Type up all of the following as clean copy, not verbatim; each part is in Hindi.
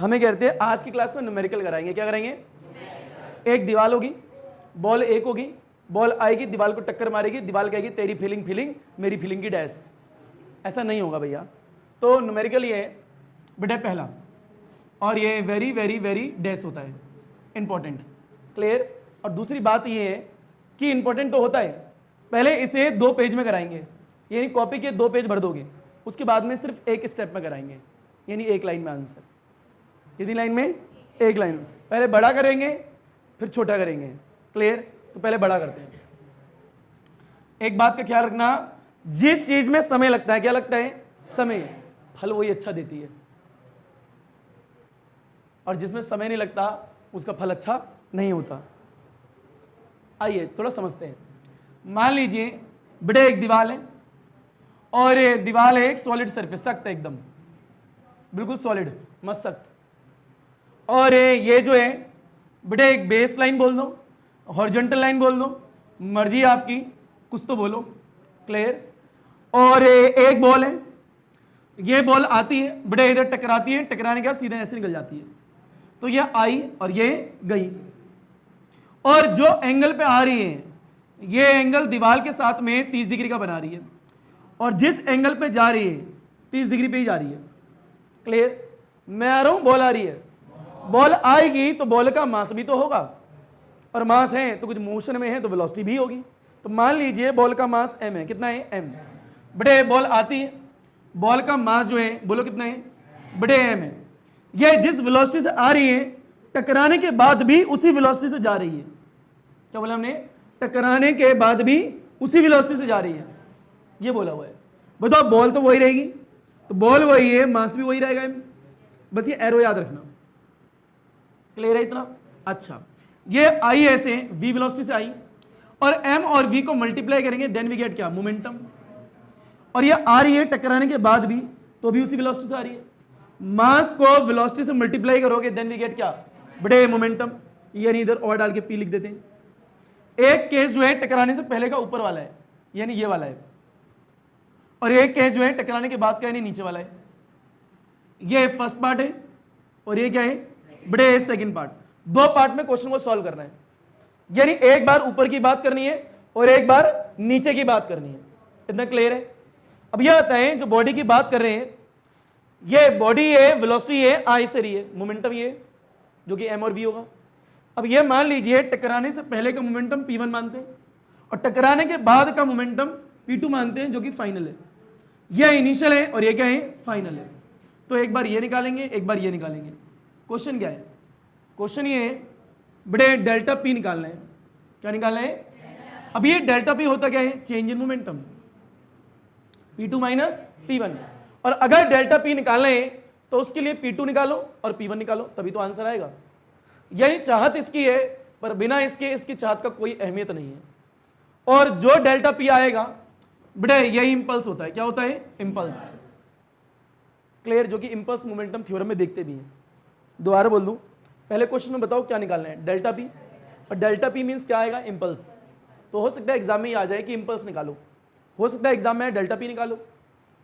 हमें कहते हैं आज की क्लास में न्यूमेरिकल कराएंगे। क्या कराएंगे? एक दीवार होगी, बॉल एक होगी, बॉल आएगी, दीवार को टक्कर मारेगी, दीवार कहेगी तेरी फीलिंग फीलिंग, मेरी फीलिंग की डैश। ऐसा नहीं होगा भैया। तो न्यूमेरिकल ये बेटा पहला, और ये वेरी वेरी वेरी डैश होता है, इंपॉर्टेंट। क्लियर? और दूसरी बात ये है कि इंपॉर्टेंट तो होता है, पहले इसे 2 पेज में कराएंगे, यानी कॉपी के 2 पेज भर दोगे, उसके बाद में सिर्फ एक स्टेप में कराएंगे, यानी एक लाइन में आंसर। कितनी लाइन में? एक लाइन में। पहले बड़ा करेंगे फिर छोटा करेंगे। क्लियर? तो पहले बड़ा करते हैं। एक बात का ख्याल रखना, जिस चीज में समय लगता है, क्या लगता है? समय, फल वही अच्छा देती है, और जिसमें समय नहीं लगता उसका फल अच्छा नहीं होता। आइए थोड़ा समझते हैं। मान लीजिए बेटे एक दीवार है, और ये दीवार है एक सॉलिड सरफेस, सख्त है एकदम, बिल्कुल सॉलिड, मस्त सख्त। और ये जो है बेटे एक बेस लाइन बोल दो, हॉरिजॉन्टल लाइन बोल दो, मर्जी आपकी, कुछ तो बोलो। क्लियर? और एक बॉल है, ये बॉल आती है बेटे इधर टकराती है, टकराने के बाद सीधे ऐसे निकल जाती है, तो ये आई और ये गई। और जो एंगल पे आ रही है, ये एंगल दीवार के साथ में 30 डिग्री का बना रही है, और जिस एंगल पे जा रही है 30 डिग्री पे ही जा रही है। क्लियर? मैं आ रहा हूं, बॉल आ रही है, बॉल आएगी तो बॉल का मास भी तो होगा, और मास है तो कुछ मोशन में है तो वेलोसिटी भी होगी। तो मान लीजिए बॉल का मास m है, कितना है? m। बेटे बॉल आती है, बॉल का मास जो है बोलो कितना है? बेटे m है। ये जिस वेलोसिटी से आ रही है, टकराने के बाद भी उसी वेलोसिटी से जा रही है। क्या बोला हमने? टकराने के बाद भी उसी वेलोसिटी से जा रही है, ये बोला हुआ है। बताओ बॉल तो वही रहेगी, तो बॉल वही है, मास भी वही रहेगा, बस ये एरो याद रखना। क्लियर है इतना? अच्छा, ये आई ऐसे v वेलोसिटी से आई, और m और v को मल्टीप्लाई करेंगे, देन वी गेट क्या? मोमेंटम। और ये आ रही है टकराने के बाद भी, तो भी उसी वेलोसिटी से आ रही है। मास को वेलोसिटी से मल्टीप्लाई करोगे, देन वी गेट क्या? बड़े मोमेंटम। यानी इधर और डाल के p लिख देते हैं। एक केस जो है टकराने से पहले का ऊपर वाला है, यानी ये वाला है, और एक केस जो है टकराने के बाद का, यानी नीचे वाला है। ये फर्स्ट पार्ट है, और ये क्या है? बड़े सेकंड पार्ट। 2 पार्ट में क्वेश्चन को सॉल्व करना है, यानी एक बार ऊपर की बात करनी है और एक बार नीचे की बात करनी है। इतना क्लियर है? अब यह आता है, जो बॉडी की बात कर रहे हैं, ये बॉडी है, वेलोसिटी है, आई से रही है, मोमेंटम ये जो कि m और v होगा। अब ये मान लीजिए टकराने से पहले का मोमेंटम p1 मानते हैं, और टकराने के बाद का मोमेंटम p2 मानते हैं, जो कि फाइनल है। ये इनिशियल है और ये क्या है? फाइनल है। तो एक बार ये निकालेंगे, एक बार ये निकालेंगे। क्वेश्चन क्या है? क्वेश्चन ये है बड़े डेल्टा p निकालना है। क्या निकालना है? अब ये डेल्टा p होता क्या है? Change in momentum, p2 minus p1। और अगर डेल्टा p निकालना है तो उसके लिए p2 निकालो और p1 निकालो, तभी तो आंसर आएगा। यही चाहत इसकी है, पर बिना इसके इसकी चाहत का कोई अहमियत नहीं है। और जो डेल्टा p आएगा बड़े यही इंपल्स होता है। क्या होता है? इंपल्स। क्लियर? जो कि इंपल्स मोमेंटम थ्योरम में देखते भी हैं। दोबारा बोल दूं, पहले क्वेश्चन में बताओ क्या निकालना है? Delta p। और डेल्टा p मीन्स क्या आएगा? इंपल्स। तो हो सकता है एग्जाम में ही आ जाए कि इंपल्स निकालो, हो सकता है एग्जाम में डेल्टा p निकालो,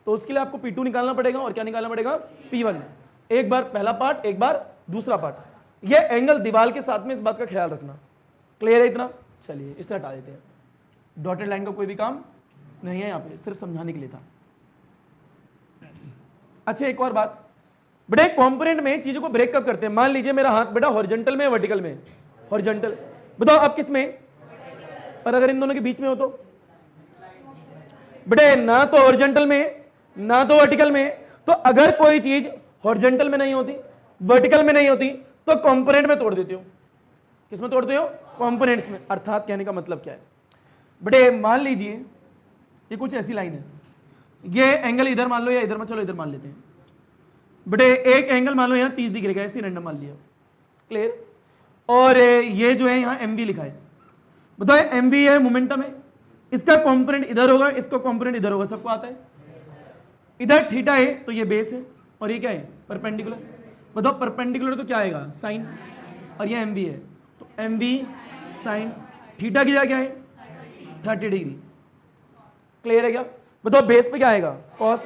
तो उसके लिए आपको p2 निकालना पड़ेगा, और क्या निकालना पड़ेगा? p1। एक बार पहला पार्ट, एक बार दूसरा पार्ट। ये एंगल दीवार के साथ में, इस बात का ख्याल रखना। क्लियर है इतना? चलिए इसे हटा देते हैं। डॉटेड लाइन का कोई भी काम नहीं है यहाँ पे, सिर्फ समझाने के लिए था। अच्छा, एक और बात, बेटा कंपोनेंट में चीजों को ब्रेक कब करते हैं? मान लीजिए मेरा हाथ बेटा हॉरिजॉन्टल में, वर्टिकल में? हॉरिजॉन्टल। बताओ अब किस में? और अगर इन दोनों के बीच में हो तो? बेटे ना तो हॉरिजॉन्टल में ना तो वर्टिकल में। तो अगर कोई चीज हॉरिजॉन्टल में नहीं होती, वर्टिकल में नहीं होती, तो कंपोनेंट में तोड़ देती हो। किस में तोड़ते हो? कंपोनेंट्स में। अर्थात कहने का मतलब क्या है बेटे, मान लीजिए ये कुछ ऐसी लाइन है, ये एंगल इधर मान लो या इधर, चलो इधर मान लेते हैं। बेटे एक एंगल मान लो यहाँ 30 डिग्री का, ऐसे रैंडम मान लिया। क्लियर? और ये जो है यहाँ mv लिखा है। बताओ mv है, मोमेंटम है, इसका कंपोनेंट इधर होगा, इसका कंपोनेंट इधर होगा, सबको आता है। इधर थीटा है तो ये बेस है, और ये क्या है? परपेंडिकुलर। बताओ परपेंडिकुलर तो क्या आएगा? साइन। और ये mv है, तो mv साइन थीटा की जगह क्या है? 30 डिग्री। क्लियर है क्या? बताओ बेस पे क्या आएगा? कॉस।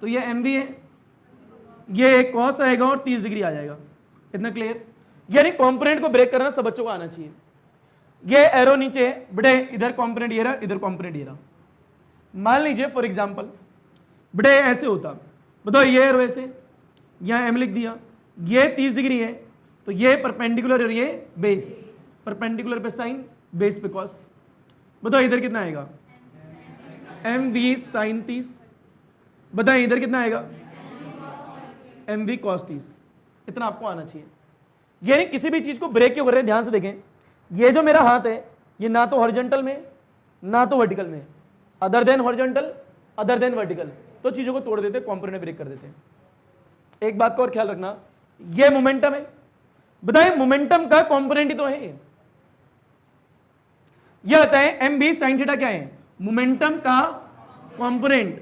तो ये mv है, ये कॉस आएगा और 30 डिग्री आ जाएगा। इतना क्लियर? यानी कंपोनेंट को ब्रेक करना सब बच्चों को आना चाहिए। ये एरो नीचे बड़े, इधर कंपोनेंट ये रहा, इधर कंपोनेंट ये रहा। मान लीजिए फॉर एग्जांपल बड़े ऐसे होता, बताओ ये एरो ऐसे, यहां एम लिख दिया, ये 30 डिग्री है तो ये परपेंडिकुलर और ये बेस, परपेंडिकुलर पे साइन, बेस पे कॉस। बताओ इधर कितना आएगा? M V sine 30। बताएं इधर कितना आएगा? M V cos 30। इतना आपको आना चाहिए। यानी किसी भी चीज को ब्रेक क्यों कर रहे हैं, ध्यान से देखें। ये जो मेरा हाथ है ये ना तो हॉरिजॉन्टल में ना तो वर्टिकल में, other than horizontal other than vertical, तो चीजों को तोड़ देते, कंपोनेंट ब्रेक कर देते हैं। एक बात का और ख्याल रखना, ये मोमेंटम है, बताएं मोमेंटम का कंपोनेंट ही तो है ये आता है एम बी साइन थीटा क्या है? मोमेंटम का कंपोनेंट।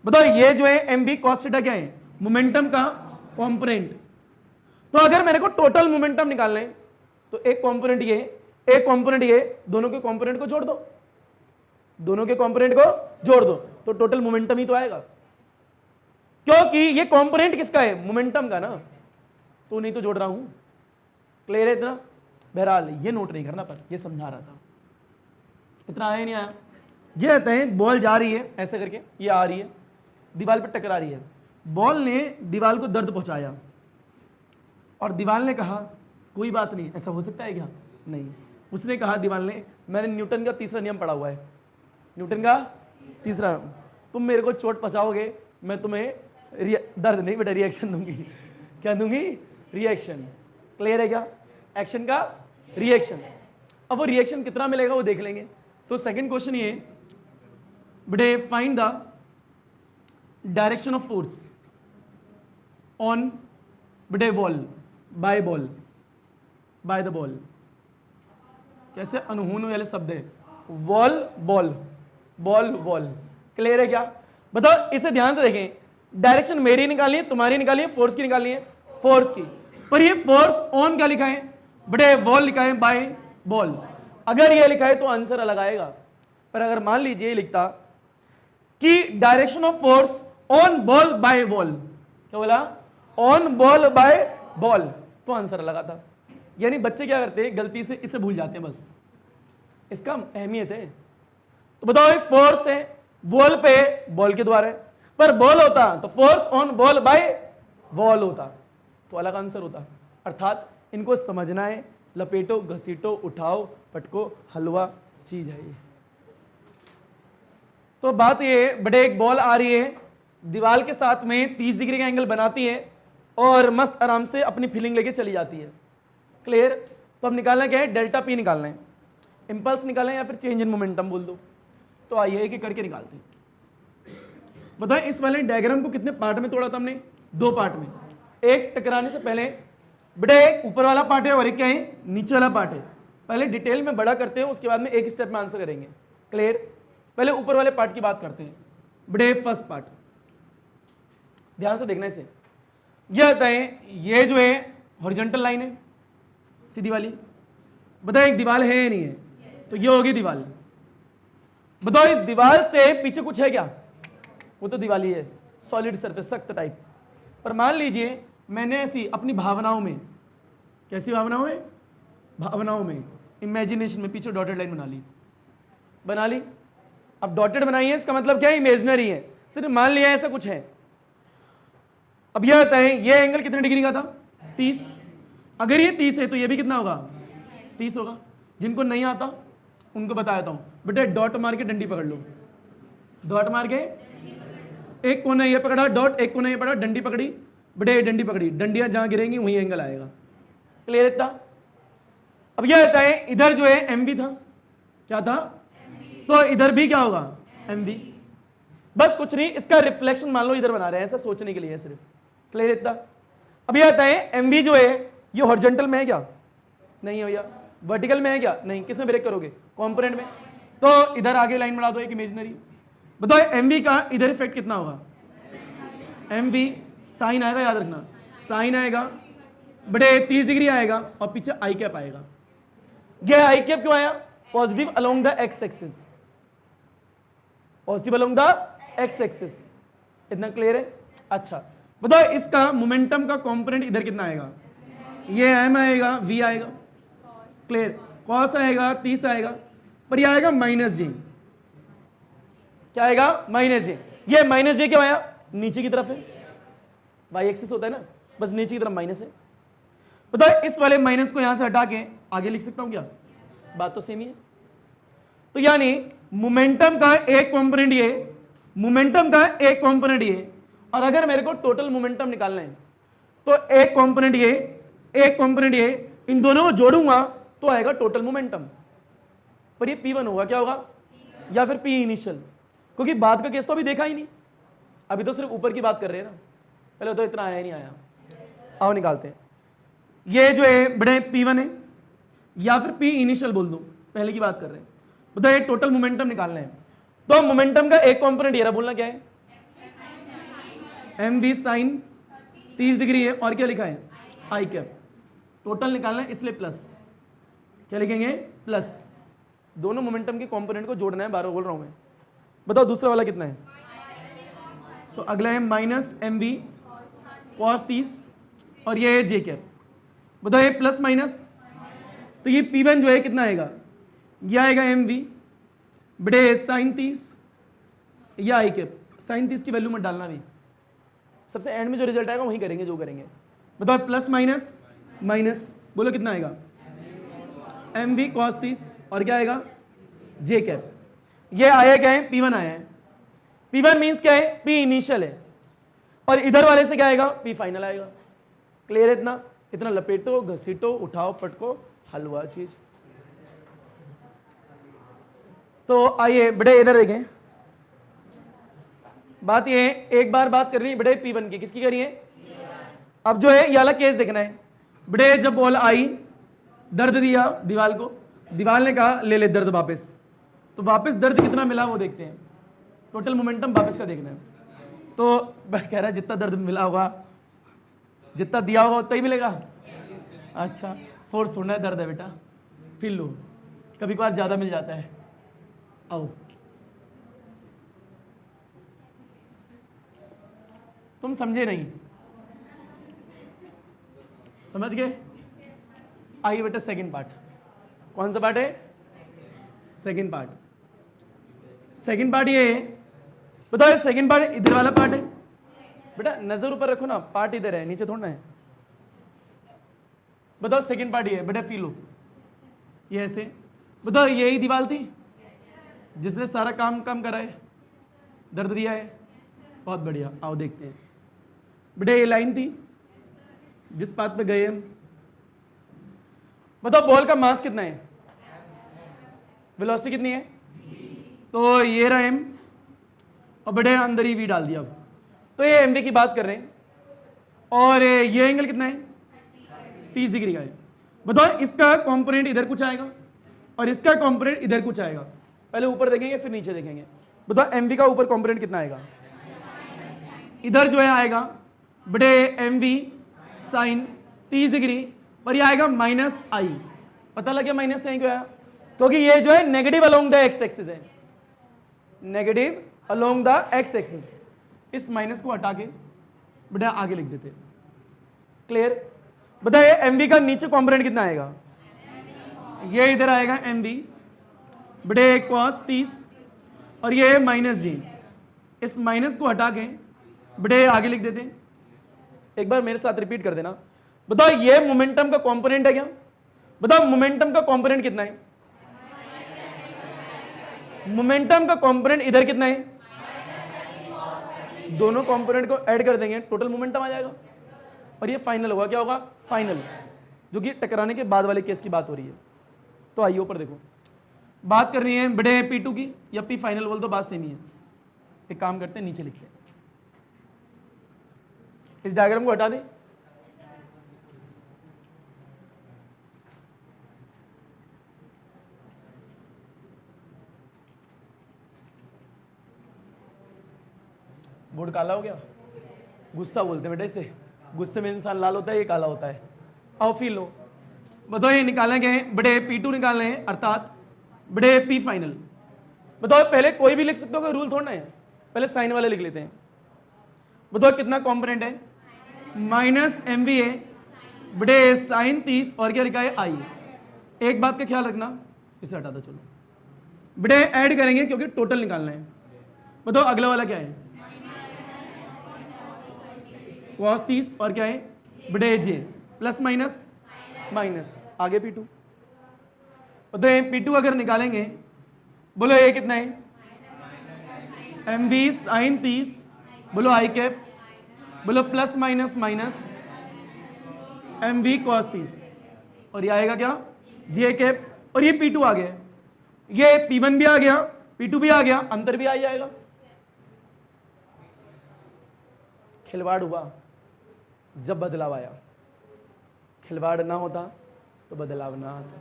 बताओ ये जो है एम बी कॉस थीटा क्या है? मोमेंटम का कंपोनेंट। तो अगर मेरे को टोटल मोमेंटम निकालना है तो एक कंपोनेंट ये, एक कंपोनेंट ये, दोनों के कंपोनेंट को जोड़ दो, दोनों के कंपोनेंट को जोड़ दो तो टोटल मोमेंटम ही तो आएगा, क्योंकि ये कंपोनेंट किसका है? मोमेंटम का ना, तो नहीं तो जोड़ रहा हूं। क्लियर है इतना? बहरहाल ये नोट नहीं करना, पर ये समझा रहा था। इतना आया नहीं आया? ये कहते हैं बॉल जा रही है ऐसे करके, ये आ रही है दीवार पर टकरा रही है, बॉल ने दीवार को दर्द पहुंचाया और दीवार ने कहा कोई बात नहीं, ऐसा हो सकता है क्या? नहीं। उसने कहा दीवार ने, मैंने न्यूटन का तीसरा नियम पढ़ा हुआ है, न्यूटन का तीसरा, तुम मेरे को चोट पहुंचाओगे मैं तुम्हें दर्द नहीं बेटा रिएक्शन दूंगी। क्या दूंगी? रिएक्शन। क्लियर है क्या? एक्शन का रिएक्शन। अब वो रिएक्शन कितना मिलेगा वो देख लेंगे। तो सेकंड क्वेश्चन ये, बेटे find the direction of force on बेटे ball by ball, by the ball. कैसे अनहोनी वाले शब्द है, wall ball, ball wall. Clear है क्या? बताओ इसे ध्यान से देखें, डायरेक्शन मेरी निकालनी है, तुम्हारी निकालनी है, फोर्स की निकालनी है, फोर्स की। पर ये फोर्स ऑन क्या लिखा है? बड़े बॉल लिखा है बाय बॉल। अगर ये लिखा है तो आंसर अलग आएगा, पर अगर मान लीजिए लिखता कि direction of force on ball by ball, क्या बोला? ऑन बॉल बाय बॉल, तो आंसर अलग आता। यानी बच्चे क्या करते हैं, गलती से इसे भूल जाते हैं, बस इसका अहमियत है। तो बताओ फोर्स है बॉल पे, बॉल के द्वारा है, पर बॉल होता तो force on ball by ball होता, तो अलग आंसर होता। अर्थात इनको समझना है, लपेटो घसीटो उठाओ पटको हलवा चीज है ये। तो बात ये, बड़े एक बॉल आ रही है, दीवार के साथ में 30 डिग्री का एंगल बनाती है और मस्त आराम से अपनी फीलिंग लेके चली जाती है। क्लियर? तो अब निकालना क्या है? डेल्टा पी निकालना है, इंपल्स निकालना है या फिर चेंज इन मोमेंटम बोल दो। तो आइए एक एक करके निकालते हैं। बताएं इस वाले डायग्राम को कितने पार्ट में तोड़ा था हमने? 2 पार्ट में। एक टकराने से पहले बेटे ऊपर वाला पार्ट है और एक क्या है? नीचे वाला पार्ट है। पहले डिटेल में बड़ा करते हैं, उसके बाद में एक स्टेप में आंसर करेंगे। क्लियर? पहले ऊपर वाले पार्ट की बात करते हैं। बेटे फर्स्ट पार्ट ध्यान से देखना इसे। यह होता है, ये जो है हॉरिजॉन्टल लाइन है सीधी वाली। बताओ एक दीवार है या नहीं है? तो ये होगी दीवार। बताओ इस दीवार से पीछे कुछ है क्या? वो तो दीवार ही है, सॉलिड सरफेस, सख्त टाइप। पर मान लीजिए मैंने ऐसी अपनी भावनाओं में, कैसी भावनाओं में? भावनाओं में, इमेजिनेशन में पीछे डॉटेड लाइन बना ली। अब डॉटेड बनाई है, इसका मतलब क्या है? इमेजिनरी है, सिर्फ मान लिया ऐसा कुछ है। अब यह होता है, ये एंगल कितने डिग्री का था? 30। अगर ये 30 है तो ये भी कितना होगा? 30 होगा। जिनको नहीं आता उनको बता देता हूं, बेटे डॉट मार के डंडी पकड़ लो। डॉट मार के एक कोना ये पकड़ा डॉट, एक कोना ये पकड़ा, डंडी पकड़ी, बेटे डंडी पकड़ी, डंडियां जहां गिरेंगी वहीं एंगल आएगा। क्लियर इतना? अब यह होता है, इधर जो है एम बी था, क्या था? तो इधर भी क्या होगा? M B. बस कुछ नहीं, इसका रिफ्लेक्शन मान लो इधर बना रहे हैं, ऐसा सोचने के लिए है सिर्फ। क्लियर इतना? अब यह होता है, एम बी जो है ये हॉरिजॉन्टल में है क्या? नहीं है भैया। वर्टिकल में है क्या? नहीं। किस में ब्रेक करोगे? कंपोनेंट में। तो इधर आगे लाइन बढ़ा दो एक इमेजिनरी। बताओ एम बी का इधर इफेक्ट कितना होगा? एम बी साइन आएगा, याद रखना, साइन आएगा, बड़े 30 डिग्री आएगा और पीछे आई कैप आएगा। ये आई कैप क्यों आया? Positive along the x axis, positive along the x axis. इतना क्लियर है? अच्छा, बताओ इसका मोमेंटम का कंपोनेंट इधर कितना आएगा, ये m आएगा, v आएगा, क्लियर, cos आएगा, 30 आएगा, पर ये आएगा माइनस जी, क्या आएगा, माइनस जी। ये माइनस जी क्यों आया, नीचे की तरफ है, y एक्सिस होता है ना, बस नीचे की तरफ माइनस है। बताओ इस वाले माइनस को यहां से हटा के आगे लिख सकता हूं क्या, बात तो सेम ही है। तो यानी मोमेंटम का एक कंपोनेंट ये, मोमेंटम का एक कंपोनेंट ये, और अगर मेरे को टोटल मोमेंटम निकालना है तो एक कंपोनेंट ये, एक कंपोनेंट ये, इन दोनों को जोड़ूंगा तो आएगा टोटल मोमेंटम। पर ये P1 होगा, क्या होगा, या फिर P इनिशियल, क्योंकि बाद का केस तो अभी देखा ही नहीं, अभी तो सिर्फ ऊपर की बात कर रहे हैं ना, पहले तो इतना आया ही नहीं आया। आओ निकालते हैं, ये जो है बड़े P1 है या फिर P इनिशियल बोल दो, पहले की बात कर रहे हैं। बताओ ये टोटल मोमेंटम निकालना है, तो मोमेंटम का एक कंपोनेंट ये रहा, बोलना क्या है, mv साइन 30 डिग्री है, और क्या लिखा है, आई कैप। टोटल निकालना है इसलिए प्लस, क्या लिखेंगे, प्लस, दोनों मोमेंटम के कंपोनेंट को जोड़ना है, 12 बोल रहा हूं मैं। बताओ दूसरा वाला कितना है, तो अगला है माइनस mv cos 30, और ये है जे कैप। बताओ ये प्लस माइनस, तो ये P1 जो है कितना आएगा, यह आएगा mv बड़े साइन 30 या आई कैप। साइन 30 की वैल्यू मत डालना, भी सबसे एंड में जो रिजल्ट आएगा वही करेंगे जो करेंगे। बताओ प्लस माइनस माइनस, बोलो कितना आएगा, mv cos 30, और क्या आएगा, जे कैप। ये आया क्या है, P1 आया है। P1 मीन्स क्या है, P इनिशियल है, और इधर वाले से क्या आएगा, P फाइनल आएगा। क्लियर है, इतना इतना लपेटो, घसीटो, उठाओ, पटको, हलवा चीज। तो आइए बड़े इधर देखें, बात ये एक बार बात कर रही है बड़े P1 की, किसकी करिए, अब जो है ये वाला केस देखना है। बड़े जब बॉल आई, दर्द दिया दीवार को, दीवार ने कहा ले ले दर्द वापस, तो वापस दर्द कितना मिला वो देखते हैं, टोटल मोमेंटम वापस का देखना है। तो कह रहा है जितना दर्द मिला होगा, जितना दिया होगा उतना ही मिलेगा। अच्छा, फोर्स थोड़ा है, दर्द है बेटा, फिर लो, कभी कभार ज्यादा मिल जाता है। आओ, तुम समझे नहीं, समझ गए। आइए बेटा सेकंड पार्ट, कौन सा पार्ट है, सेकंड पार्ट। सेकंड पार्ट ये है, बताओ सेकंड पार्ट इधर वाला पार्ट है बेटा, नजर ऊपर रखो ना, पार्ट इधर है, नीचे थोड़ा है। बताओ सेकंड पार्ट ये है बेटा, फील हो ये ऐसे। बताओ यही दीवार थी जिसने सारा काम करा है, दर्द दिया है, बहुत बढ़िया। आओ देखते हैं बेटा, ये लाइन थी जिस पाथ पे गए हम। बताओ बॉल का मास कितना है, वेलोसिटी कितनी है, तो ये रहा m, और बड़े अंदर ही v डाल दिया। अब तो ये mv की बात कर रहे हैं, और ये एंगल कितना है, 30 डिग्री का है। बताओ इसका कंपोनेंट इधर कुछ आएगा और इसका कंपोनेंट इधर कुछ आएगा, पहले ऊपर देखेंगे फिर नीचे देखेंगे। बताओ mv का ऊपर कंपोनेंट कितना आएगा, इधर जो है आएगा बड़े mv साइन 30 डिग्री, और ये आएगा माइनस आई। पता लग गया माइनस साइन क्यों आया, क्योंकि ये जो है negative along the x axis है, negative along the x axis. इस माइनस को हटा के बेटा आगे लिख देते। क्लियर। बताइए mv का नीचे कंपोनेंट कितना आएगा, ये इधर आएगा mv बड़े cos 30, और ये है माइनस जी। इस माइनस को हटा के बड़े आगे लिख देते। एक बार मेरे साथ रिपीट कर देना। बताओ ये मोमेंटम का कंपोनेंट है क्या, बताओ मोमेंटम का कंपोनेंट कितना है, मोमेंटम का कंपोनेंट इधर कितना है, दोनों कंपोनेंट को ऐड कर देंगे टोटल मोमेंटम आ जाएगा, और ये फाइनल होगा, क्या होगा, फाइनल, जो कि टकराने के बाद वाले केस की बात हो रही है। तो आइए ऊपर देखो, बात कर रही है बड़े P2 की या P फाइनल बोल तो बात सेम ही है। एक काम करते हैं नीचे लिखते हैं, इस डायग्राम को हटा दें। बोर्ड काला हो गया, गुस्सा बोलते हैं बेटा इसे, गुस्से में इंसान लाल होता है, ये काला होता है। आओ फील लो। बताओ ये निकाले गए बड़े P2 निकालने हैं, अर्थात बड़े P फाइनल। बताओ पहले कोई भी लिख सकते हो, कोई रूल थोड़ा है, पहले साइन वाले लिख लेते हैं। बताओ कितना कंपोनेंट है, माइनस एम वी ए बटे साइन 30 और क्या लिखा है आई। एक बात का ख्याल रखना, इसे हटा दो, चलो बटे ऐड करेंगे क्योंकि टोटल निकालना है। बताओ अगला वाला क्या है, cos 30 और क्या है बटे जे, प्लस माइनस माइनस, आगे P2। तो P2 अगर निकालेंगे, बोलो ये कितना है, एम वी साइन 30, बोलो आई कैप, बोलो plus minus minus M V cos 30, और ये आएगा क्या जे कैप, और ये P2 आ गया, ये P1 भी आ गया, P2 भी आ गया, अंतर भी आ जाएगा। खिलवाड़ हुआ जब बदलाव आया, खिलवाड़ ना होता तो बदलाव ना आता।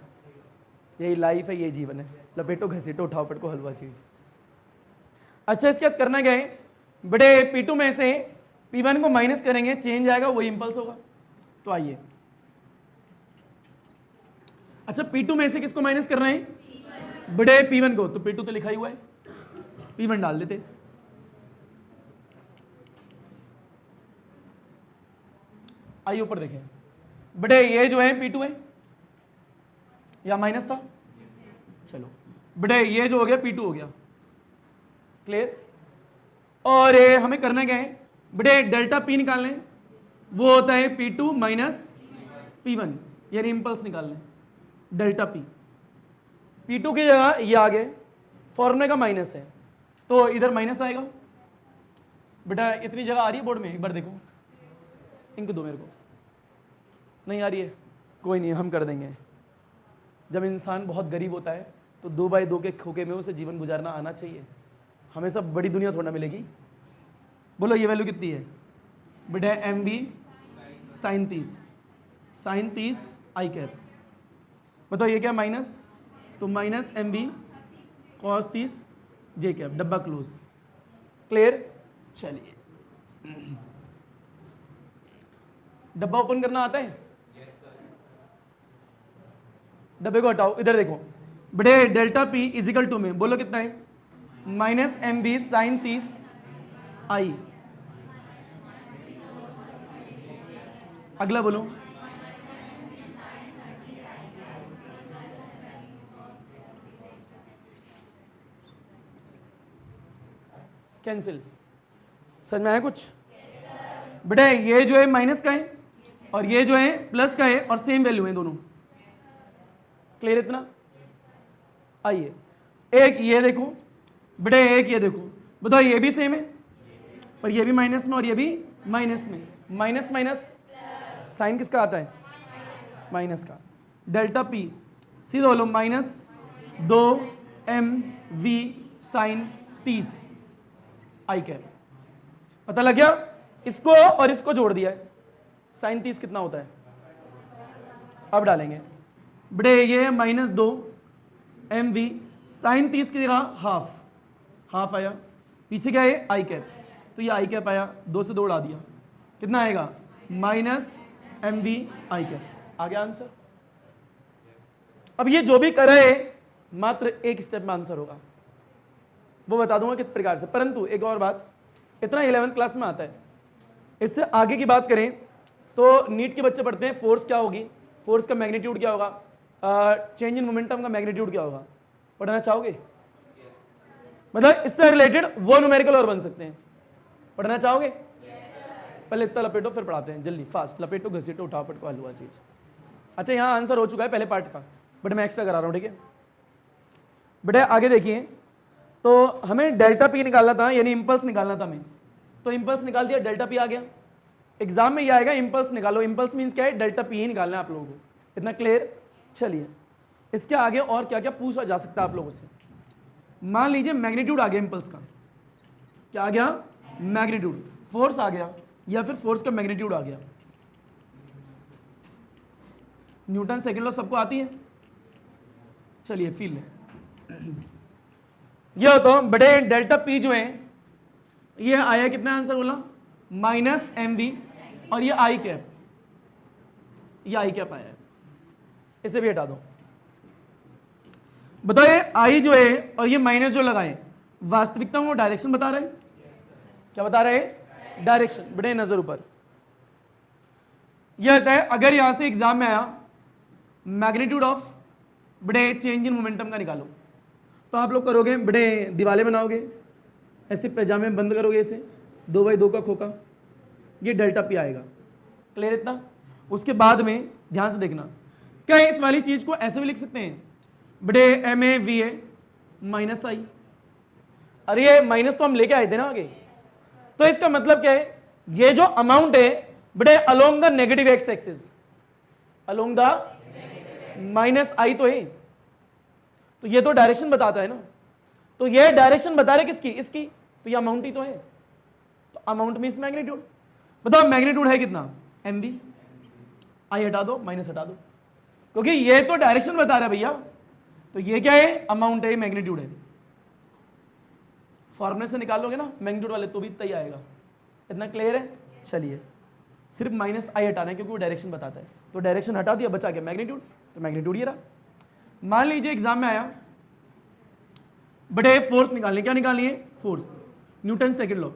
यही लाइफ है, यही जीवन है। लपेटो घसीटो उठाओ पटको हलवा चीज। अच्छा, इसके बाद करना क्या है, बड़े P2 में से P1 को माइनस करेंगे, चेंज आएगा, वही इंपल्स होगा। तो आइए, अच्छा P2 में से किसको माइनस करना है, बड़े P1 को, तो P2 तो लिखा ही हुआ है, P1 डाल देते। आइए ऊपर देखें, बड़े ये जो है P2 है या माइनस था, चलो बड़े ये जो हो गया P2 हो गया, क्लियर। और हमें करना क्या है, बड़े डेल्टा P निकालने, वो होता है P2 माइनस P1, यानी इंपल्स निकालने, डेल्टा P। P2 की जगह ये आ गए, फॉर्मूले का माइनस है तो इधर माइनस आएगा। बेटा इतनी जगह आ रही है बोर्ड में, एक बार देखो, इनको दो मेरे को, नहीं आ रही है, कोई नहीं हम कर देंगे। जब इंसान बहुत गरीब होता है तो 2x2 के खोखे में उसे जीवन गुजारना आना चाहिए, हमें सब बड़ी दुनिया थोड़ा मिलेगी। बोलो ये वैल्यू कितनी है, बेटा M B sign 30 I cap, बताओ ये क्या माइनस, तो माइनस एम बी कॉस 30 जे कैप, डब्बा क्लोज, क्लियर। चलिए डब्बा ओपन करना आता है, डब्बे को हटाओ, इधर देखो, बड़े डेल्टा P इजिकल टू में बोलो कितना है, माइनस एम बी साइन 30 आई। अगला बोलो, कैंसिल, समझ में आया कुछ। बेटा ये जो है माइनस का है और ये जो है प्लस का है और सेम वैल्यू है दोनों, क्लियर इतना। आइए एक ये देखो, बेटा एक ये देखो, बताओ ये भी सेम है पर ये भी माइनस में और ये भी माइनस में, माइनस माइनस साइन किसका आता है, माइनस का। डेल्टा P सीधा बोलो minus 2 M V sine 30 I cap, पता लग गया। इसको और इसको जोड़ दिया है, साइन 30 कितना होता है, अब डालेंगे, बड़े ये माइनस 2 एम वी साइन 30 की जगह हाफ आया, पीछे क्या है आई कैप, तो ये आई कैप आया, 2 से 2 उड़ा दिया, कितना आएगा minus M we I cap, आ गया आंसर। अब ये जो भी कर रहे हैं मात्र एक स्टेप में आंसर होगा, वो बता दूंगा किस प्रकार से। परंतु एक और बात, इतना 11th क्लास में आता है, इससे आगे की बात करें तो नीट के बच्चे पढ़ते हैं फोर्स क्या होगी, फोर्स का मैग्नीट्यूड क्या होगा, चेंज इन मोमेंटम का मैग्नीट्यूड क्या होगा, पढ़ना चाहोगे। मतलब इससे रिलेटेड वो न्यूमेरिकल और बन सकते हैं, पढ़ना चाहोगे। पहले इतना लपेटो फिर पढ़ाते हैं, जल्दी फास्ट लपेटो घसीटो उठाओ पटको हलवा चीज। अच्छा यहाँ आंसर हो चुका है पहले पार्ट का, बट मैं एक्स्ट्रा करा रहा हूँ, ठीक है। बेटा आगे देखिए, तो हमें डेल्टा P निकालना था, यानी इंपल्स निकालना था हमें, तो इंपल्स निकाल दिया, डेल्टा P आ गया। एग्जाम में ये आएगा इंपल्स निकालो, इंपल्स मींस क्या है, डेल्टा P ही निकालना है आप लोगों को, इतना क्लियर। चलिए इसके आगे और क्या क्या पूछा जा सकता है आप लोगों से। मान लीजिए मैग्नीट्यूड आ गया इंपल्स का, क्या आ गया मैग्नीट्यूड, फोर्स आ गया या फिर फोर्स का मैग्नीट्यूड आ गया। न्यूटन सेकंड लॉ सबको आती है, चलिए फील लें। ये हो तो बड़े डेल्टा P जो है ये आया, कितना आंसर बोला माइनस एम बी, और ये आई कैप, ये आई कैप आया है, इसे भी हटा दो। बताओ ये आई जो है और ये माइनस जो लगाए, वास्तविकता में वो डायरेक्शन बता रहे हैं, क्या बता रहे हैं, डायरेक्शन। बड़े नजर ऊपर, यह होता है अगर यहां से एग्जाम में आया मैग्नीट्यूड ऑफ बड़े चेंज इन मोमेंटम का निकालो, तो आप लोग करोगे बड़े दिवाले बनाओगे, ऐसे पैजामे बंद करोगे, ऐसे 2x2 का खोखा, ये डेल्टा पी आएगा। क्लियर इतना? उसके बाद में ध्यान से देखना, क्या इस वाली चीज को ऐसे भी लिख सकते हैं बड़े m a v a minus i. अरे ये माइनस तो हम लेके आए थे ना आगे, तो इसका मतलब क्या है, ये जो अमाउंट है बड़े along the negative x axis, along the minus i तो है, तो ये तो डायरेक्शन बताता है ना, तो ये डायरेक्शन बता रहे किसकी, इसकी, तो ये अमाउंट ही तो है, तो अमाउंट मींस मैग्नीट्यूड। बताओ मैग्नीट्यूड है कितना, एम वी, आई हटा दो माइनस हटा दो, क्योंकि ये तो डायरेक्शन बता रहा है भैया, तो ये क्या है, अमाउंट है, मैग्नीट्यूड है। फॉर्मूले से निकाल लोगे ना मैग्नीट्यूड वाले तो भी इतना ही आएगा। इतना क्लियर है? चलिए, सिर्फ माइनस आई हटाना है क्योंकि वो डायरेक्शन बताता है, तो डायरेक्शन हटा दिया, बचा गया मैग्नीट्यूड, तो मैग्नीट्यूड ये रहा। मान लीजिए एग्जाम में आया बड़े फोर्स निकालने, क्या निकालनी है, फोर्स, न्यूटन सेकंड लॉ,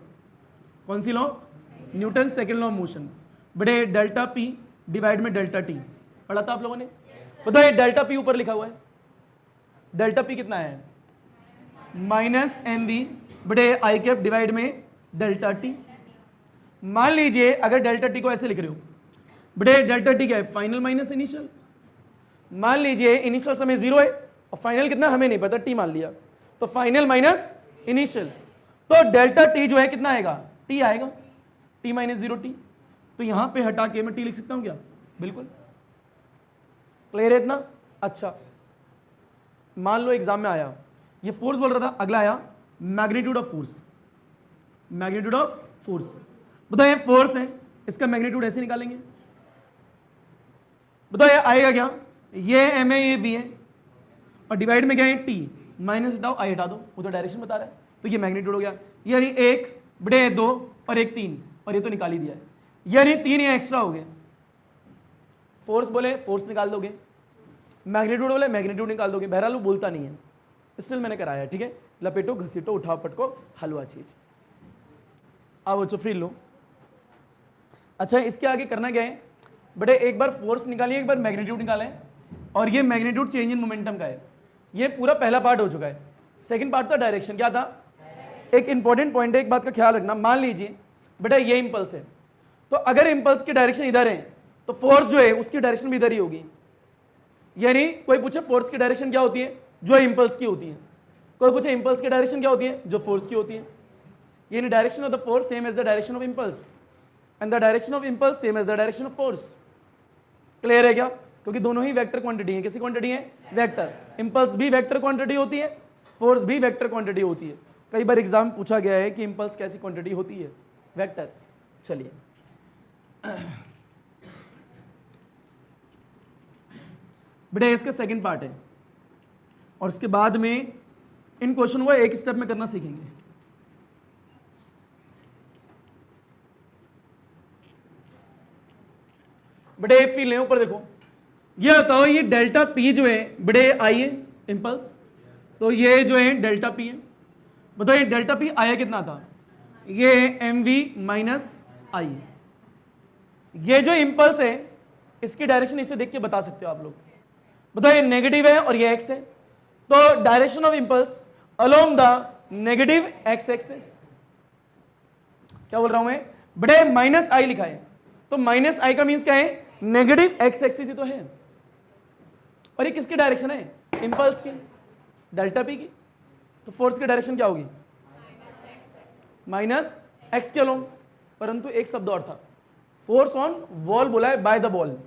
कौन सी law, Newton second law of motion, बड़े डेल्टा पी डिवाइड में डेल्टा टी, पढ़ा था आप लोगों ने? बताओ ये डेल्टा पी ऊपर लिखा हुआ है, डेल्टा पी कितना है, माइनस एम वी बड़े आई कैप डिवाइड में डेल्टा टी। मान लीजिए अगर डेल्टा टी को ऐसे लिख रहे हो, बड़े डेल्टा टी क्या है, फाइनल माइनस इनिशियल। मान लीजिए इनिशियल समय 0 है और फाइनल कितना हमें नहीं पता, टी मान लिया, तो फाइनल माइनस इनिशियल, तो डेल्टा टी जो है कितना आएगा, टी आएगा, टी माइनस 0 टी, तो यहां पे हटा के मैं टी लिख सकता हूं क्या, बिल्कुल। क्लियर है इतना? अच्छा, मान लो एग्जाम में आया ये फोर्स बोल रहा था, अगला आया magnitude of force, magnitude of force. बताओ ये फोर्स है, इसका मैग्नीट्यूड ऐसे निकालेंगे, बताओ ये आएगा क्या, ये एम है ये बी है और डिवाइड में क्या है टी, माइनस हटाओ आई हटा दो, वो तो डायरेक्शन बता रहा है, तो ये मैग्नीट्यूड हो गया, यानी 1 बड़े 2 और 1 3, और ये तो निकाल ही दिया है, यानी 3 ये एक्स्ट्रा हो गए। फोर्स बोले फोर्स निकाल दोगे, मैग्नीट्यूड बोले मैग्नीट्यूड निकाल दोगे, बहरहाल वो बोलता नहीं है, स्टिल मैंने कराया, ठीक है, लपेटो घसीटो उठाओ पटको हलवा चीज, आओ बच्चों फ्री लो। अच्छा इसके आगे करना क्या है, बड़े एक बार फोर्स निकालिए, एक बार मैग्नीट्यूड निकालें, और ये मैग्नीट्यूड चेंज इन मोमेंटम का है, ये पूरा पहला पार्ट हो चुका है। सेकंड पार्ट था डायरेक्शन, क्या था, एक इंपॉर्टेंट पॉइंट है, एक बात का ख्याल रखना, मान लीजिए बेटा ये इंपल्स है, तो अगर इंपल्स की डायरेक्शन इधर है तो फोर्स जो है उसकी डायरेक्शन भी इधर ही होगी, यानी कोई पूछे फोर्स की डायरेक्शन क्या होती है, जो इंपल्स की होती है, कोई पूछे इंपल्स की डायरेक्शन क्या होती है, जो फोर्स की होती है, यानी direction of the force same as the direction of impulse and the direction of impulse same as the direction of force. Clear है क्या? क्योंकि दोनों ही वेक्टर क्वांटिटी है, किसी क्वांटिटी है, वेक्टर, इंपल्स भी वेक्टर क्वांटिटी होती है, फोर्स भी वेक्टर क्वांटिटी होती है। कई बार एग्जाम पूछा गया है कि इंपल्स कैसी क्वांटिटी होती है, वेक्टर। चलिए बेटा इसका सेकंड पार्ट है, और इसके बाद में इन क्वेश्चन को एक स्टेप में करना सीखेंगे। बड़े फील लें, ऊपर देखो, ये बताओ ये डेल्टा पी जो है बड़े आई है इंपल्स, तो ये जो है डेल्टा पी है, बताओ ये डेल्टा पी आया कितना था, ये एम वी माइनस आई। ये जो इंपल्स है इसकी डायरेक्शन इसे देख के बता सकते हो आप लोग, बताओ ये नेगेटिव है और ये एक्स है, तो direction of impulse along the negative x axis. क्या बोल रहा हूं मैं, बड़े माइनस आई लिखा है, तो माइनस आई का मीन्स क्या है, नेगेटिव एक्स एक्सिस ही तो है, और ये किसकी डायरेक्शन है, इंपल्स की, डेल्टा पी की, तो फोर्स की डायरेक्शन क्या होगी, माइनस एक्स के अलोंग, परंतु एक शब्द और था, फोर्स ऑन वॉल बोला है, बाय द बॉल,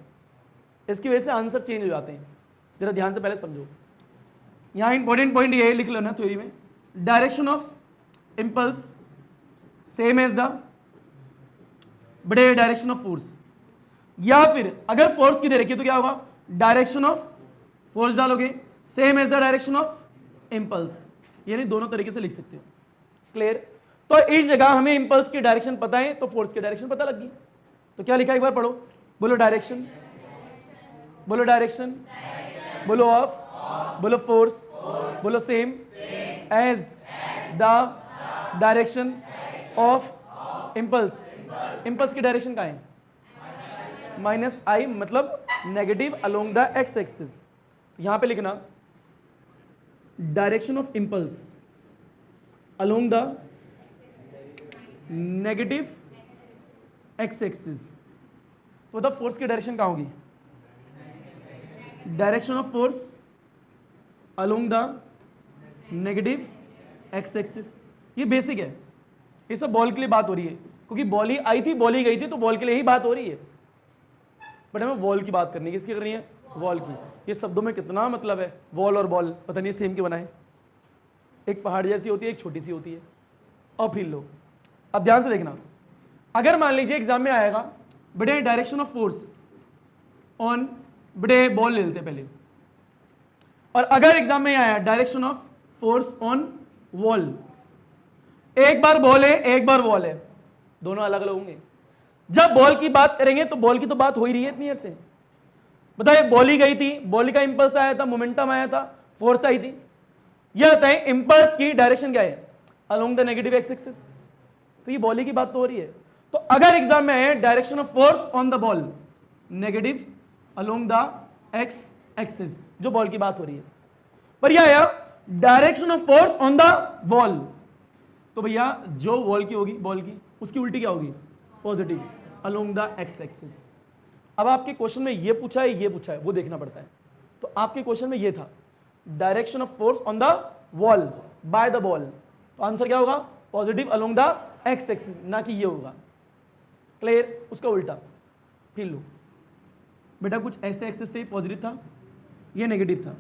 इसकी वजह से आंसर चेंज हो जाते हैं, जरा ध्यान से पहले समझो। यहां इंपॉर्टेंट पॉइंट ये लिख लेना थ्योरी में, direction of impulse same as the बड़े डायरेक्शन ऑफ फोर्स, या फिर अगर फोर्स की दे रखी है तो क्या होगा, डायरेक्शन ऑफ फोर्स डालोगे same as the direction of impulse, यानी दोनों तरीके से लिख सकते हो। क्लियर? तो इस जगह हमें इंपल्स की डायरेक्शन पता है तो फोर्स की डायरेक्शन पता लग गई, तो क्या लिखा एक बार पढ़ो, बोलो डायरेक्शन, बोलो डायरेक्शन, बोलो ऑफ, बोलो फोर्स, बोलो same as the direction of impulse. Impulse की डायरेक्शन क्या है, माइनस आई मतलब negative along the x axis. यहां पे लिखना direction of impulse along the negative x axis. तो द फोर्स की डायरेक्शन कहां होगी? Direction of force along the negative x axis. ये बेसिक है, ये सब बॉल के लिए बात हो रही है, क्योंकि बॉल ही आई थी, बॉल ही गई थी, तो बॉल के लिए ही बात हो रही है। बट हमें वॉल की बात करनी है। किसकी करनी है? वॉल की। ये शब्दों में कितना मतलब है, वॉल और बॉल पता नहीं सेम क्यों बनाए। एक पहाड़ जैसी होती है, एक छोटी सी होती है। और फिर लो, अब ध्यान से देखना, अगर मान लीजिए एग्जाम में आएगा बड़े डायरेक्शन ऑफ फोर्स ऑन, बड़े बॉल ले लेते पहले, और अगर एग्जाम में आया direction of force on wall, एक बार बॉल है एक बार वॉल है, दोनों अलग अलग होंगे। जब बॉल की बात करेंगे तो बॉल की तो बात हो ही रही है इतनी देर से। बताइए, बॉल ही गई थी, बॉल का इंपल्स आया था, मोमेंटम आया था, फोर्स आई थी। यह बताएं इंपल्स की डायरेक्शन क्या है? Along the negative x axis. तो ये बॉल की बात तो हो रही है। तो अगर एग्जाम में है direction of force on the ball negative along the x axis, जो बॉल की बात हो रही है, पर यह आया direction of force on the wall, तो भैया जो वॉल की होगी, बॉल की, उसकी उल्टी क्या होगी? Positive along the x axis. अब आपके क्वेश्चन में ये पूछा है, ये पूछा है, वो देखना पड़ता है। तो आपके क्वेश्चन में ये था direction of force on the wall bye the ball, तो आंसर क्या होगा? Positive along the x axis, ना कि ये होगा। क्लियर? उसका उल्टा फिर लो बेटा, कुछ ऐसे एक्सिस थे, पॉजिटिव था, ये नेगेटिव था।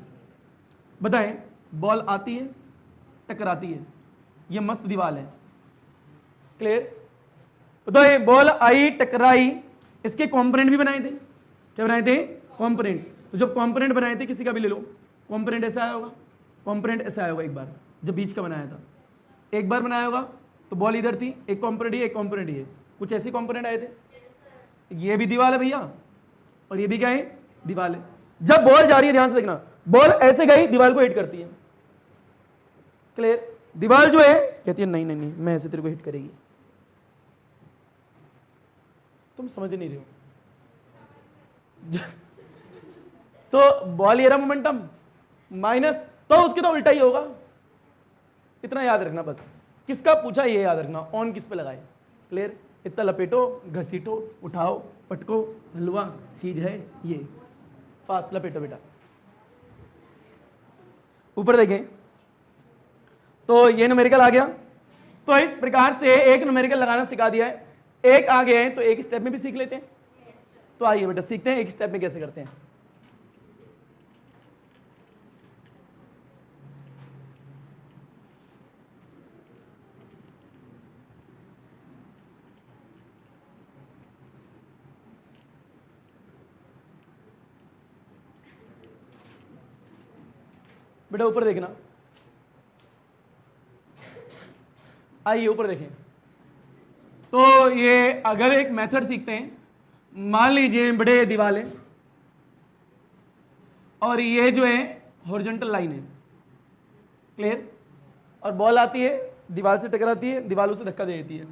बताएं, बॉल आती है, टकराती है, ये मस्त दीवार है। क्लियर? बताइए, बॉल आई, टकराई, इसके कंपोनेंट भी बनाए थे। क्या बनाए थे? कंपोनेंट। तो जब कंपोनेंट बनाए थे, किसी का भी ले लो, कंपोनेंट ऐसा आया होगा, कंपोनेंट ऐसा आया होगा। एक बार जब बीच का बनाया था, एक बार बनाया होगा, तो बॉल इधर थी, एक कंपोनेंट ये, एक कंपोनेंट ये, कुछ ऐसे कंपोनेंट आए थे। ये भी दीवार है भैया, और ये भी क्या है? दीवार है। जब बॉल जा रही है, ध्यान से देखना, बॉल ऐसे गई, दीवार को हिट करती है। क्लियर? दीवार जो है कहती है नहीं नहीं नहीं, मैं ऐसे तेरे को हिट करेगी। तुम समझ नहीं रहे हो। तो बॉल ये रहा मोमेंटम माइनस, तो उसके तो उल्टा ही होगा। इतना याद रखना बस। किसका पूछा ये याद रखना, ऑन किस पे लगाए। क्लियर? इतना लपेटो, घसीटो, उठाओ, पटको, हलवा चीज है ये, फास्ट लपेटो बेटा। ऊपर देखें तो ये न्यूमेरिकल आ गया। तो इस प्रकार से एक न्यूमेरिकल लगाना सिखा दिया है। एक आ गए हैं तो एक स्टेप में भी सीख लेते हैं। तो आइए बेटा सीखते हैं एक स्टेप में कैसे करते हैं। बेटा ऊपर देखना, आइए ऊपर देखें। तो ये अगर एक मेथड सीखते हैं, मान लीजिए बड़े दीवार है और ये जो है हॉरिजॉन्टल लाइन है। क्लियर? और बॉल आती है, दीवार से टकराती है, दीवार उसे धक्का दे देती है,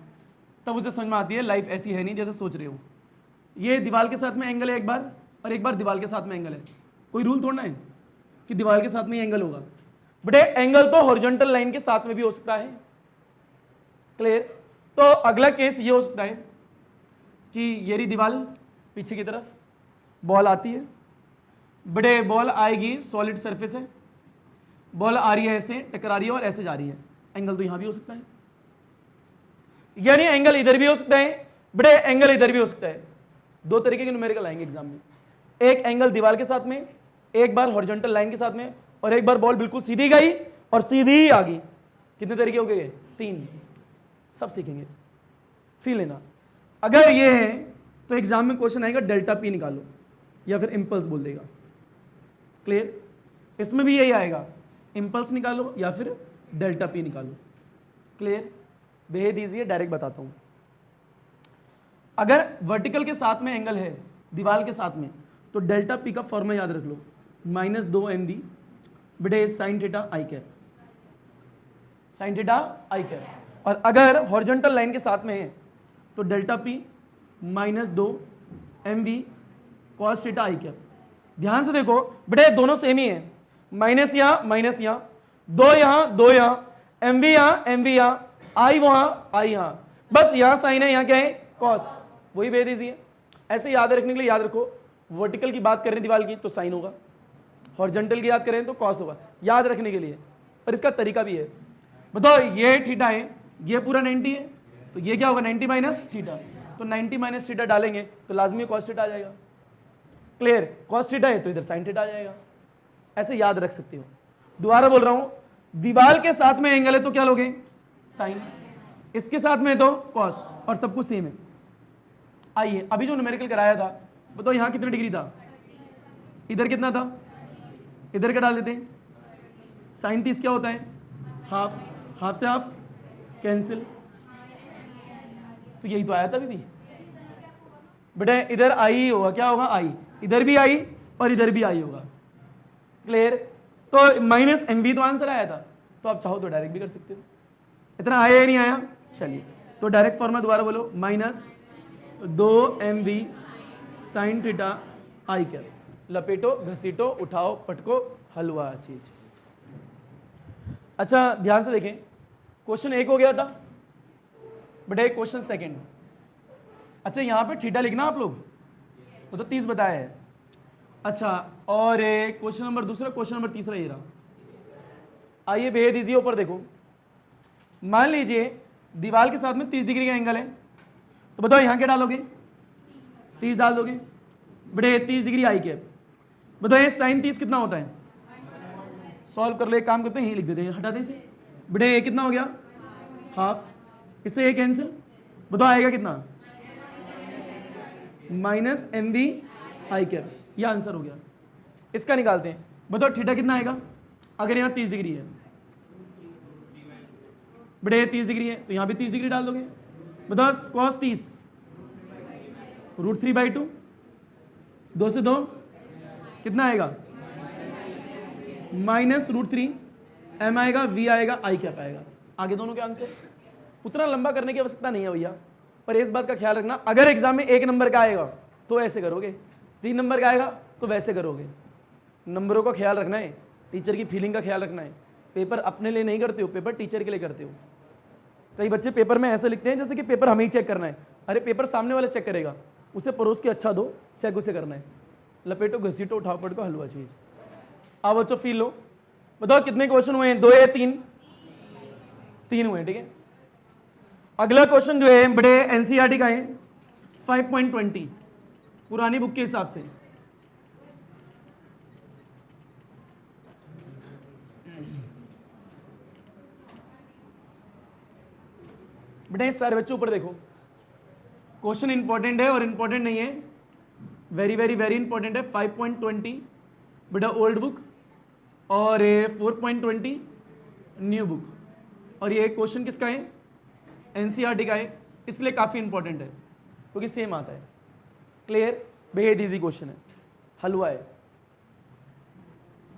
तब उसे समझ में आती है लाइफ ऐसी है नहीं जैसे सोच रहे हो। ये दीवार के साथ में एंगल है एक बार, और एक बार दीवार के साथ में एंगल है। कोई रूल थोड़ा है कि दीवार के साथ में ही एंगल होगा। बट एंगल तो हॉरिजॉन्टल लाइन के साथ में भी हो सकता है। क्लियर? तो अगला केस ये हो सकता है कि ये रही दीवार, पीछे की तरफ बॉल आती है, बड़े बॉल आएगी, सॉलिड सरफेस है, बॉल आ रही है ऐसे, टकरा रही है और ऐसे जा रही है। एंगल तो यहां भी हो सकता है, यानी एंगल इधर भी हो सकता है, बड़े एंगल इधर भी हो सकता है। दो तरीके के न्यूमेरिकल आएंगे एग्जाम में, एक एंगल दीवार के साथ में, एक बार हॉरिजॉन्टल लाइन के साथ में, और एक बार बॉल बिल्कुल सीधी गई और सीधी ही आ गई। कितने तरीके हो गए? 3। सब सीखेंगे। फी लेना, अगर ये है तो एग्जाम में क्वेश्चन आएगा डेल्टा पी निकालो, या फिर इंपल्स बोल देगा। क्लियर? इसमें भी यही आएगा, इंपल्स निकालो या फिर डेल्टा पी निकालो। क्लियर? बेहद ईजी है, डायरेक्ट बताता हूं। अगर वर्टिकल के साथ में एंगल है, दीवार के साथ में, तो डेल्टा पी का फॉर्मूला याद रख लो, -2 mv बटे sine theta i cap, sine theta i cap. और अगर हॉरिजॉन्टल लाइन के साथ में है तो delta p -2 mv cos theta i cap. ध्यान से देखो बेटे दोनों सेम ही है, माइनस यहाँ, दो यहाँ, एमवी यहाँ, आई वहाँ, आई यहाँ, बस यहाँ साइन है, यहाँ क्या है कॉस, वही भेज दीजिए। ऐसे याद रखने के लिए याद रखो, वर्टिकल की बात करें दीवार की तो साइन होगा, हॉरिजॉन्टल की याद करें तो कॉस होगा, याद रखने के लिए। पर इसका तरीका भी है, बताओ ये थीटा है, ये पूरा 90 है, तो ये क्या होगा 90 माइनस थीटा, तो 90 माइनस थीटा डालेंगे तो लाजमी कॉस थीटा आ जाएगा। क्लियर, कॉस थीटा है तो इधर साइन थीटा आ जाएगा, ऐसे याद रख सकते हो। दोबारा बोल रहा हूं, दीवार के साथ में एंगल है तो क्या लोगे साइन, इसके साथ में तो कॉस, और सब कुछ सेम है। आइए अभी जो न्यूमेरिकल कराया था बताओ यहां कितना डिग्री था, इधर कितना था, इधर क्या डाल देते हैं, साइन 30 क्या होता है हाफ, हाफ से हाफ कैंसिल, तो यही तो आया था अभी भी बेटे, इधर आई होगा, क्या होगा आई, इधर भी आई और इधर भी आई होगा। क्लियर, तो माइनस एम वी तो आंसर आया था, तो आप चाहो तो डायरेक्ट भी कर सकते हो। इतना आया या नहीं आया, चलिए तो डायरेक्ट फॉर्मूला दोबारा बोलो, minus 2mv sign theta i cap, लपेटो घसीटो उठाओ पटको हलवा चीज। अच्छा ध्यान से देखें, क्वेश्चन 1 हो गया था बेटे, क्वेश्चन 2। अच्छा यहाँ पे थीटा लिखना आप लोग, वो तो 30 बताया है। अच्छा और क्वेश्चन नंबर 2, क्वेश्चन नंबर 3 ये रहा। आइए भेज दीजिए ऊपर देखो, मान लीजिए दीवार के साथ में 30 डिग्री का एंगल है, तो बताओ यहाँ क्या डालोगे 30 डाल दोगे बेटे, 30 डिग्री आई कैप। बताओ ये साइन 30 कितना होता है, सॉल्व कर ले, काम करते हैं यही लिख देते हैं, हटा दें इसे बेटे, ये कितना हो गया हाफ, इससे ये कैंसिल, बताओ आएगा कितना minus M we I cap, यह आंसर हो गया। इसका निकालते हैं, बताओ थीटा कितना आएगा, अगर यहाँ 30 डिग्री है बेटे, 30 डिग्री है तो यहाँ भी 30 डिग्री डाल दोगे। बताओ कॉस 30 √3/2, 2 से 2 कितना आएगा माइनस √3, एम आएगा वी आएगा आई कैप आएगा। आगे दोनों के आंसर, उतना लंबा करने की आवश्यकता नहीं है भैया, पर इस बात का ख्याल रखना, अगर एग्जाम में 1 नंबर का आएगा तो ऐसे करोगे, 3 नंबर का आएगा तो वैसे करोगे। नंबरों का ख्याल रखना है, टीचर की फीलिंग का ख्याल रखना है। पेपर अपने लिए नहीं करते हो, पेपर टीचर के लिए करते हो। कई बच्चे पेपर में ऐसे लिखते हैं जैसे कि पेपर हमें ही चेक करना है, अरे पेपर सामने वाला चेक करेगा, उसे परोस के अच्छा दो, चेक उसे करना है। लपेटो घसीटो उठाओ पटको हलवा चीज। अब बच्चों फील लो, बताओ कितने क्वेश्चन हुए हैं, 2 या 3, 3 हुए, ठीक है। अगला क्वेश्चन जो है बड़े एनसीईआरटी का है 5.20 पुरानी बुक के हिसाब से। बेटे सारे बच्चों ऊपर देखो, क्वेश्चन इंपॉर्टेंट है और इंपॉर्टेंट नहीं है, वेरी वेरी वेरी इंपॉर्टेंट है। 5.20 बेटा ओल्ड बुक और 4.20 न्यू बुक, और ये क्वेश्चन किसका है एनसीईआरटी का है, इसलिए काफ़ी इंपॉर्टेंट है क्योंकि सेम आता है। क्लियर, बेहद इजी क्वेश्चन है, हलवा है।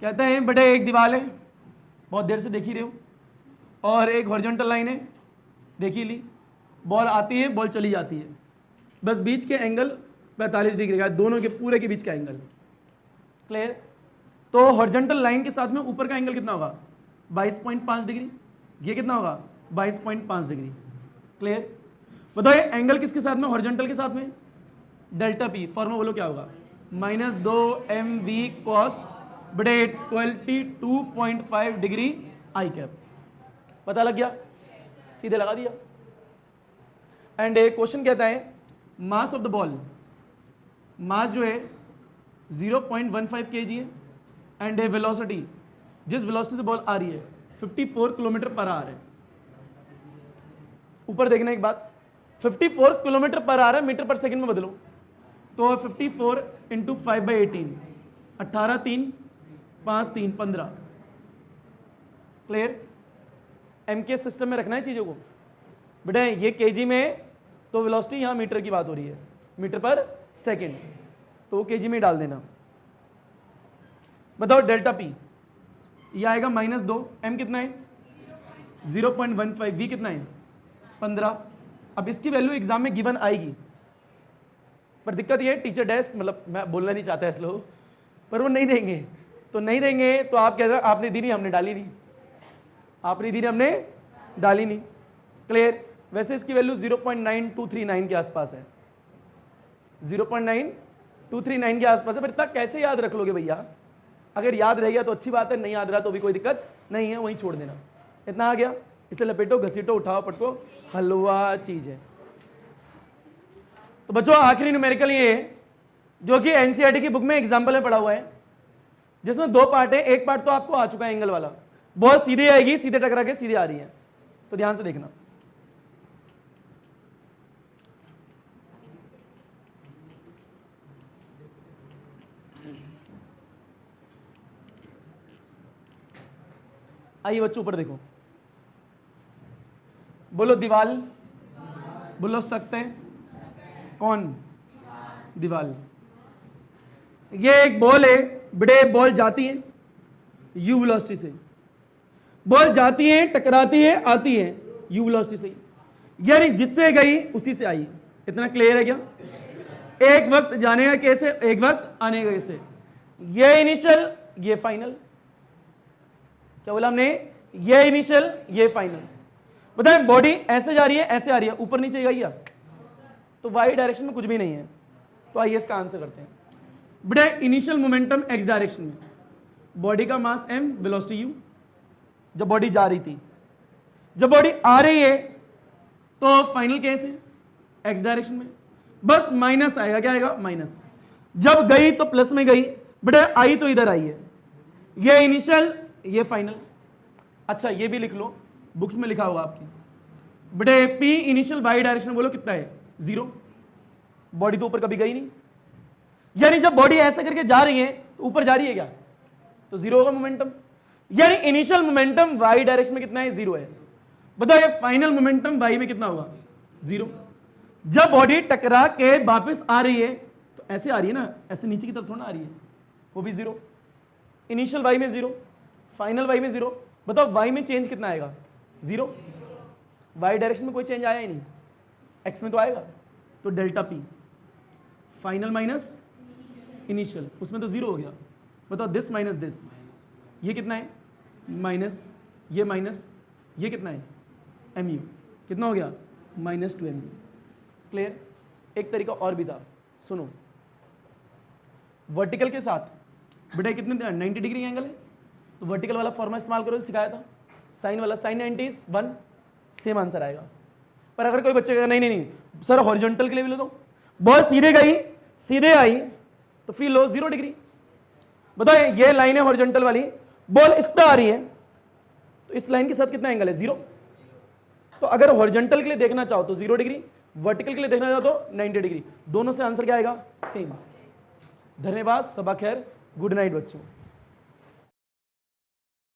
कहते हैं बेटे एक दीवार है, बहुत देर से देख ही रहे हो, और एक हॉरिजॉन्टल लाइन है, देख ही ली, बॉल आती है बॉल चली जाती है, बस बीच के एंगल 45 डिग्री का, दोनों के पूरे के बीच का एंगल। क्लियर, तो हॉरिजॉन्टल लाइन के साथ में ऊपर का एंगल कितना होगा 22.5 डिग्री, ये कितना होगा 22.5 डिग्री। क्लियर, बताओ ये एंगल किसके साथ में, हॉरिजॉन्टल के साथ में, डेल्टा पी, फॉर्मूला बोलो क्या होगा -2mv cos बड़े 22.5 डिग्री आई कैप। पता लग गया, सीधे लगा दिया। एंड ए क्वेश्चन कहता है मास ऑफ द बॉल, मास जो है 0.15 kg है, एंड ए वेलोसिटी, जिस वेलोसिटी से बॉल आ रही है 54 किलोमीटर पर आवर है। ऊपर देखना एक बात, 54 किलोमीटर पर आवर है, मीटर पर सेकंड में बदलो तो 54 × 5/18, 18 3 5 3 15। क्लियर, एम के सिस्टम में रखना है चीज़ों को। बेटा ये केजी में तो वेलोसिटी, यहाँ मीटर की बात हो रही है, मीटर पर सेकंड, तो केजी में डाल देना। बताओ डेल्टा पी, ये आएगा -2, एम कितना है 0.15, वी कितना है 15। अब इसकी वैल्यू एग्जाम में गिवन आएगी, पर दिक्कत ये टीचर डैश, मतलब मैं बोलना नहीं चाहता ऐसे लोग, पर वो नहीं देंगे। तो नहीं देंगे तो आप कह रहे आपने दी नहीं, हमने डाली नहीं, आपने दी नहीं, हमने डाली नहीं। क्लियर। वैसे इसकी वैल्यू 0.9239 के आसपास है, 0.9239 के आसपास है। पर इतना कैसे याद रख लोगे भैया? अगर याद रह गया तो अच्छी बात है, नहीं याद रहा तो भी कोई दिक्कत नहीं है, वहीं छोड़ देना। इतना आ गया, इसे लपेटो, घसीटो, उठाओ, पटको, हलवा चीज है। तो बच्चों आखिरी न्यूमेरिकल ये जो कि एनसीईआरटी की बुक में एग्जाम्पल में पढ़ा हुआ है, जिसमें 2 पार्ट है। एक पार्ट तो आपको आ चुका है एंगल वाला, बहुत सीधे आएगी, सीधे टकरा के सीधे आ रही है, तो ध्यान से देखना। आइए बच्चों ऊपर देखो, बोलो दीवाल, बोलो सकते हैं, कौन? दीवाल। ये एक बॉल है, बड़े बॉल जाती है यू वेलोसिटी से, बॉल जाती है, टकराती है, आती है यू वेलोसिटी से, यानी जिससे गई उसी से आई। इतना क्लियर है क्या? एक वक्त जाने का कैसे, एक वक्त आने का कैसे। ये इनिशियल, ये फाइनल। क्या बोला हमने? ये इनिशियल, ये फाइनल। बताए बॉडी ऐसे जा रही है, ऐसे आ रही है, ऊपर नीचे गई है, तो वाई डायरेक्शन में कुछ भी नहीं है। तो आइए इसका आंसर करते हैं। बड़े इनिशियल मोमेंटम एक्स डायरेक्शन में, बॉडी का मास m, वेलोसिटी u। जब बॉडी जा रही थी, जब बॉडी आ रही है तो फाइनल केस है एक्स डायरेक्शन में, बस माइनस आएगा। क्या आएगा? माइनस। जब गई तो प्लस में गई, बड़े आई तो इधर आई है। ये इनिशियल, ये फाइनल। अच्छा ये भी लिख लो, बुक्स में लिखा होगा आपकी। बड़े p इनिशियल वाई डायरेक्शन में बोलो कितना है? 0। बॉडी तो ऊपर कभी गई नहीं, यानी जब बॉडी ऐसे करके जा रही है तो ऊपर जा रही है क्या? तो 0 होगा मोमेंटम। यानी इनिशियल मोमेंटम वाई डायरेक्शन में कितना है? 0 है। बताओ ये फाइनल मोमेंटम वाई में कितना होगा? 0। जब बॉडी टकरा के वापस आ रही है तो ऐसे आ रही है ना, ऐसे नीचे की तरफ थोड़ा आ रही है, वो भी 0। इनिशियल वाई में 0, फाइनल वाई में 0। बताओ वाई में चेंज कितना आएगा? 0। वाई डायरेक्शन में कोई चेंज आया ही नहीं, एक्स में तो आएगा। तो delta P final minus initial, उसमें तो 0 हो गया। बताओ दिस माइनस दिस, ये कितना है? माइनस, ये माइनस, ये कितना है? M U. कितना हो गया? -2 एम यू। क्लियर। एक तरीका और भी था, सुनो। वर्टिकल के साथ बेटा कितने 90 डिग्री एंगल है, तो वर्टिकल वाला फॉर्मूला इस्तेमाल करो, सिखाया था। साइन वाला, साइन 90 इज 1, सेम आंसर आएगा। पर अगर कोई बच्चे कहेगा नहीं नहीं नहीं सर हॉरिजॉन्टल के लिए भी ले दो, बॉल सीधे गई, सीधे आई, तो फिर लो 0 डिग्री। बताओ ये लाइन है हॉरिजॉन्टल वाली, बॉल इस पे आ रही है, तो इस लाइन के साथ कितना एंगल है? 0। तो अगर हॉरिजॉन्टल के लिए देखना चाहो तो 0 डिग्री, वर्टिकल के लिए देखना चाहो तो 90 डिग्री। दोनों से आंसर क्या आएगा? सेम। धन्यवाद, सबा खैर, गुड नाइट बच्चों।